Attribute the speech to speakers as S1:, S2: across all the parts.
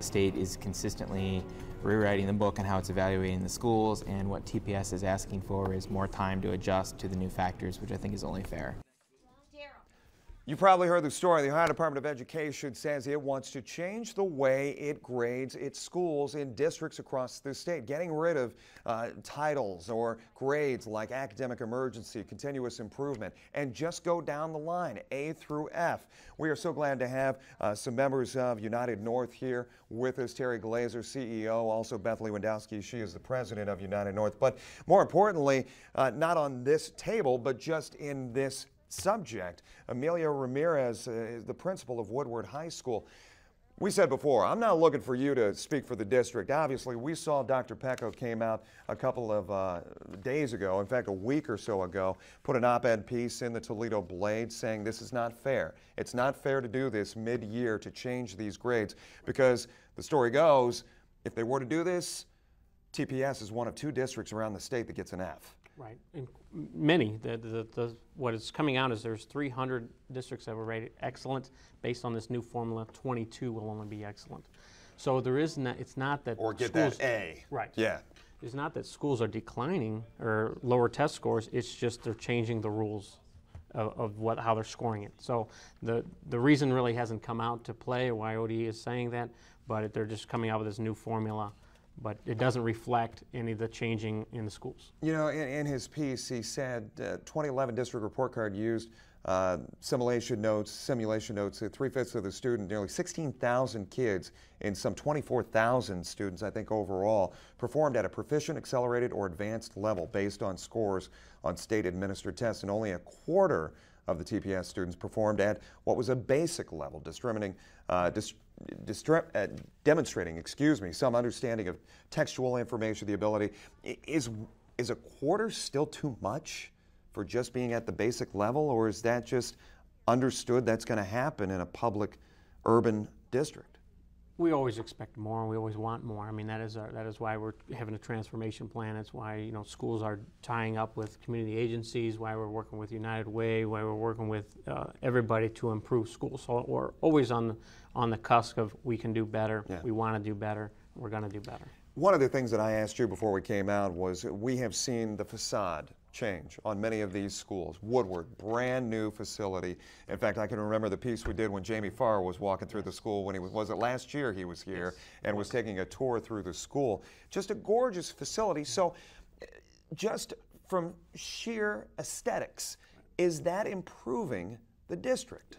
S1: state is consistently rewriting the book on how it's evaluating the schools, and what TPS is asking for is more time to adjust to the new factors, which I think is only fair.
S2: You probably heard the story. The Ohio Department of Education says it wants to change the way it grades its schools in districts across the state, getting rid of titles or grades like academic emergency, continuous improvement, and just go down the line, A through F. We are so glad to have some members of United North here with us. Terry Glazer, CEO, also Beth Lewandowski. She is the president of United North. But more importantly, not on this table, but just in this subject, Amelia Ramirez is the principal of Woodward High School. We said before, I'm not looking for you to speak for the district. Obviously, we saw Dr. Pecco came out a couple of days ago, in fact, a week or so ago, put an op-ed piece in the Toledo Blade saying this is not fair. It's not fair to do this mid-year to change these grades because the story goes, if they were to do this, TPS is one of 2 districts around the state that gets an F.
S3: Right, and many. What is coming out is there's 300 districts that were rated excellent. Based on this new formula, 22 will only be excellent. So there is not. It's not that
S2: or get
S3: schools,
S2: that A.
S3: Right.
S2: Yeah.
S3: It's not that schools are declining or lower test scores. It's just they're changing the rules of how they're scoring it. So the reason really hasn't come out to play why ODE is saying that, but they're just coming out with this new formula. But it doesn't reflect any of the changing in the schools. You know,
S2: in his piece, he said 2011 district report card used simulation notes at 3/5 of the student, nearly 16,000 kids in some 24,000 students, I think overall, performed at a proficient, accelerated, or advanced level based on scores on state-administered tests, and only a quarter of the TPS students performed at what was a basic level, demonstrating some understanding of textual information, the ability. Is a quarter still too much for just being at the basic level, or is that just understood that's going to happen in a public urban district?
S3: We always expect more, and we always want more. I mean, that is why we're having a transformation plan. That's why schools are tying up with community agencies, why we're working with United Way, why we're working with everybody to improve schools. So we're always on the cusp of we can do better, we want to do better, we're going to do better.
S2: One of the things that I asked you before we came out was we have seen the facade change on many of these schools. Woodward, brand new facility. In fact, I can remember the piece we did when Jamie Farr was walking through the school when was it last year he was here and was taking a tour through the school. Just a gorgeous facility. So just from sheer aesthetics, is that improving the district?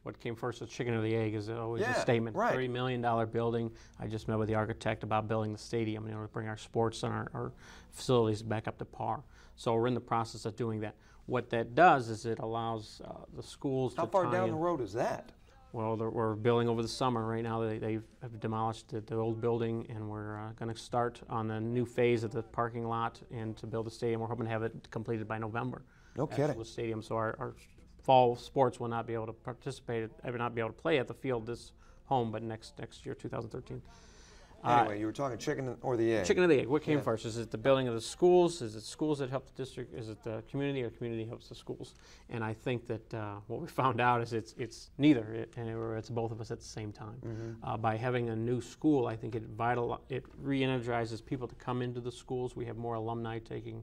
S3: What came first, the chicken or the egg, is always a statement.
S2: Right.
S3: $30 million building. I just met with the architect about building the stadium, to bring our sports and our facilities back up to par. So we're in the process of doing that. What that does is it allows the schools to tie in.
S2: How far down the road is that?
S3: Well, we're building over the summer. Right now they have demolished the old building, and we're going to start on the new phase of the parking lot and to build the stadium. We're hoping to have it completed by November.
S2: No kidding.
S3: The stadium, so our fall sports will not be able to participate, will not be able to play at the field this home, but next year, 2013.
S2: Anyway, you were talking chicken or the egg.
S3: Chicken or the egg. What came first? Is it the building of the schools? Is it schools that help the district? Is it the community, or community helps the schools? And I think that what we found out is it's neither, or it's both of us at the same time. By having a new school, I think it re-energizes people to come into the schools. We have more alumni taking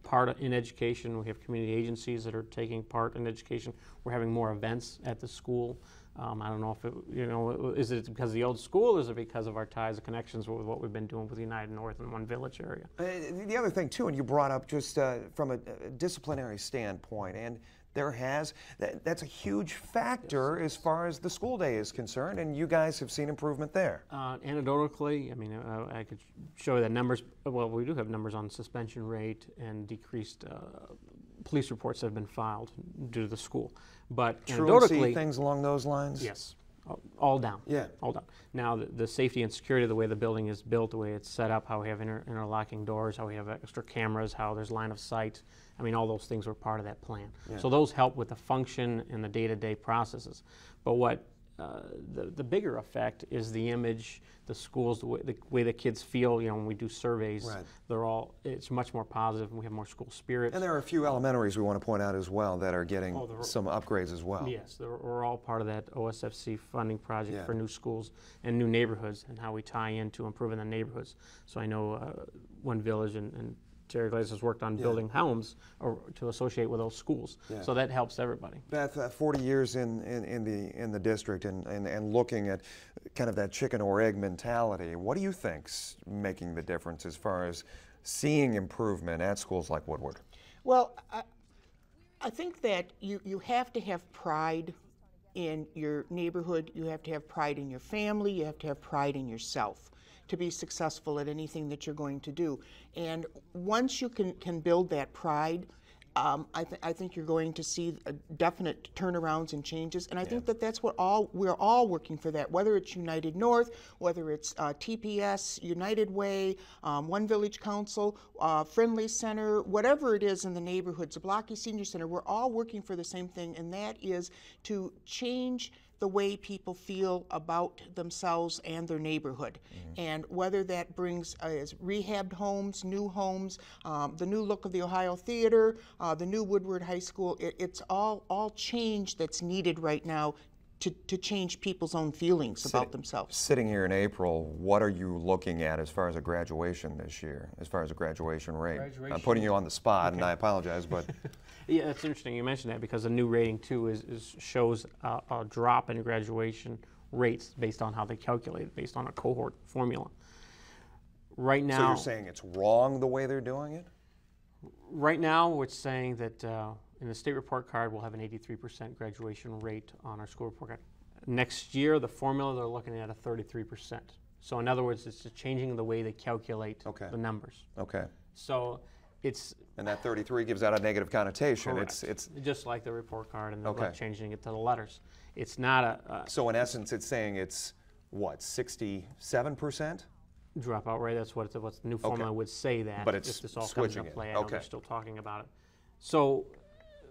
S3: part in education. We have community agencies that are taking part in education. We're having more events at the school. I don't know if is it because of the old school, or is it because of our ties and connections with what we've been doing with United North in One Village area?
S2: The other thing too, and you brought up just from a disciplinary standpoint, and that's a huge factor as far as the school day is concerned, and you guys have seen improvement there.
S3: Anecdotally, I mean, I could show you the numbers. Well, we do have numbers on suspension rate and decreased police reports that have been filed due to the school. But
S2: truancy, things along those lines?
S3: Yes. All down.
S2: Yeah.
S3: All down. Now, the safety and security of the way the building is built, the way it's set up, how we have interlocking doors, how we have extra cameras, how there's line of sight, I mean, all those things were part of that plan. Yeah. So those help with the function and the day-to-day processes. But what the bigger effect is the image, the schools, the way the kids feel. You know, when we do surveys,
S2: right.
S3: It's much more positive, and we have more school spirit.
S2: And there are a few elementaries we want to point out as well that are getting some upgrades as well.
S3: Yes, we're all part of that OSFC funding project for new schools and new neighborhoods, and how we tie into improving the neighborhoods. So I know one village and Terry Glaze has worked on building homes to associate with those schools. So that helps everybody.
S2: Beth, 40 years in the district and looking at kind of that chicken or egg mentality, what do you think's making the difference as far as seeing improvement at schools like Woodward?
S4: Well, I think that you have to have pride in your neighborhood, you have to have pride in your family, you have to have pride in yourself to be successful at anything that you're going to do. And once you can build that pride, I think you're going to see definite turnarounds and changes. And I think that's what we're all working for that, whether it's United North, whether it's TPS, United Way, One Village Council, Friendly Center, whatever it is in the neighborhoods, the Blocky Senior Center, we're all working for the same thing, and that is to change the way people feel about themselves and their neighborhood. And whether that brings is rehabbed homes, new homes, the new look of the Ohio Theater, the new Woodward High School, it's all change that's needed right now to change people's own feelings about themselves.
S2: Sitting here in April, what are you looking at as far as a graduation this year, as far as a graduation rate? I'm putting you on the spot, and I apologize, but...
S3: Yeah, it's interesting you mentioned that, because the new rating too shows a drop in graduation rates based on how they calculate it, based on a cohort formula. Right now...
S2: So you're saying it's wrong the way they're doing it?
S3: Right now, it's saying that in the state report card, we'll have an 83% graduation rate on our school report card. Next year, the formula, they're looking at a 33%. So in other words, it's just changing the way they calculate the numbers.
S2: Okay.
S3: So it's...
S2: And that 33 gives out a negative connotation.
S3: Correct.
S2: It's
S3: just like the report card, and they're changing it to the letters. It's not a...
S2: So in essence, it's saying it's, what, 67%?
S3: Dropout rate, that's what the new formula would say that.
S2: But it's
S3: if this all
S2: switching
S3: comes into play,
S2: it.
S3: I know they're still talking about it. So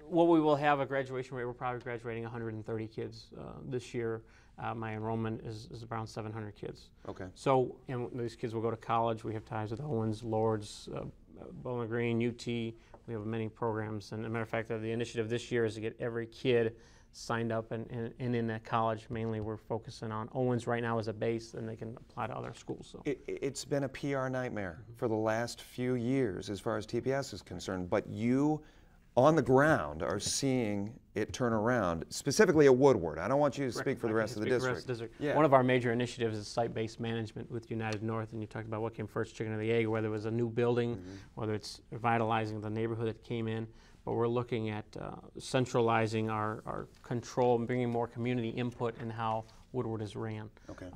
S3: what we will have a graduation rate, we're probably graduating 130 kids this year. My enrollment is around 700 kids.
S2: Okay.
S3: So, and these kids will go to college. We have ties with Owens, Lords, Bowling Green, UT. We have many programs. And as a matter of fact, the initiative this year is to get every kid signed up and in that college. Mainly we're focusing on Owens right now as a base, and they can apply to other schools. So
S2: it's been a PR nightmare for the last few years as far as TPS is concerned, but you on the ground are seeing it turn around, specifically at Woodward. I don't want you to speak for the rest of the district. Yeah.
S3: One of our major initiatives is site-based management with United North, and you talked about what came first, chicken or the egg, whether it was a new building, whether it's revitalizing the neighborhood that came in. But we're looking at centralizing our control and bringing more community input in how Woodward is ran.
S2: Okay.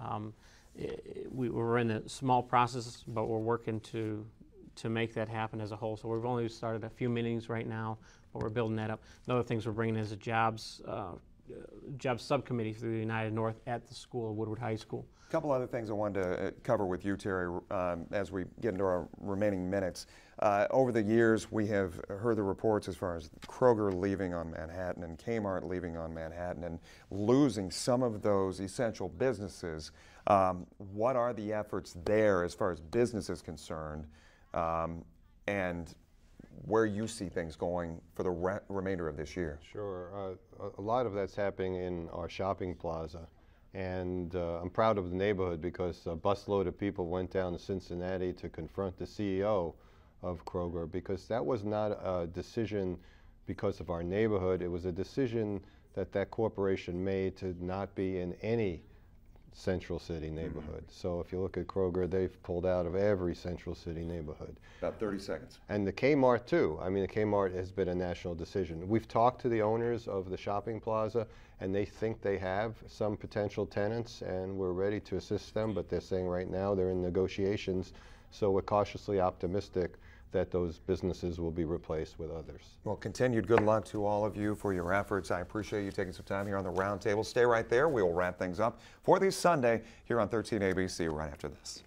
S3: We're in a small process, but we're working to make that happen as a whole. So we've only started a few meetings right now, but we're building that up. Another things we're bringing is a jobs subcommittee through the United North at the school, Woodward High School.
S2: A couple other things I wanted to cover with you, Terry, as we get into our remaining minutes. Over the years, we have heard the reports as far as Kroger leaving on Manhattan and Kmart leaving on Manhattan and losing some of those essential businesses. What are the efforts there as far as business is concerned, and where you see things going for the remainder of this year?
S5: Sure. A lot of that's happening in our shopping plaza. And I'm proud of the neighborhood because a busload of people went down to Cincinnati to confront the CEO of Kroger, because that was not a decision because of our neighborhood. It was a decision that corporation made to not be in any Central City neighborhood. So if you look at Kroger, they've pulled out of every Central City neighborhood.
S2: About 30 seconds. And
S5: the Kmart too. I mean, the Kmart has been a national decision. We've talked to the owners of the shopping plaza, and they think they have some potential tenants, and we're ready to assist them, but they're saying right now they're in negotiations. So we're cautiously optimistic that those businesses will be replaced with others.
S2: Well, continued good luck to all of you for your efforts. I appreciate you taking some time here on the Roundtable. Stay right there. We will wrap things up for this Sunday here on 13 ABC right after this.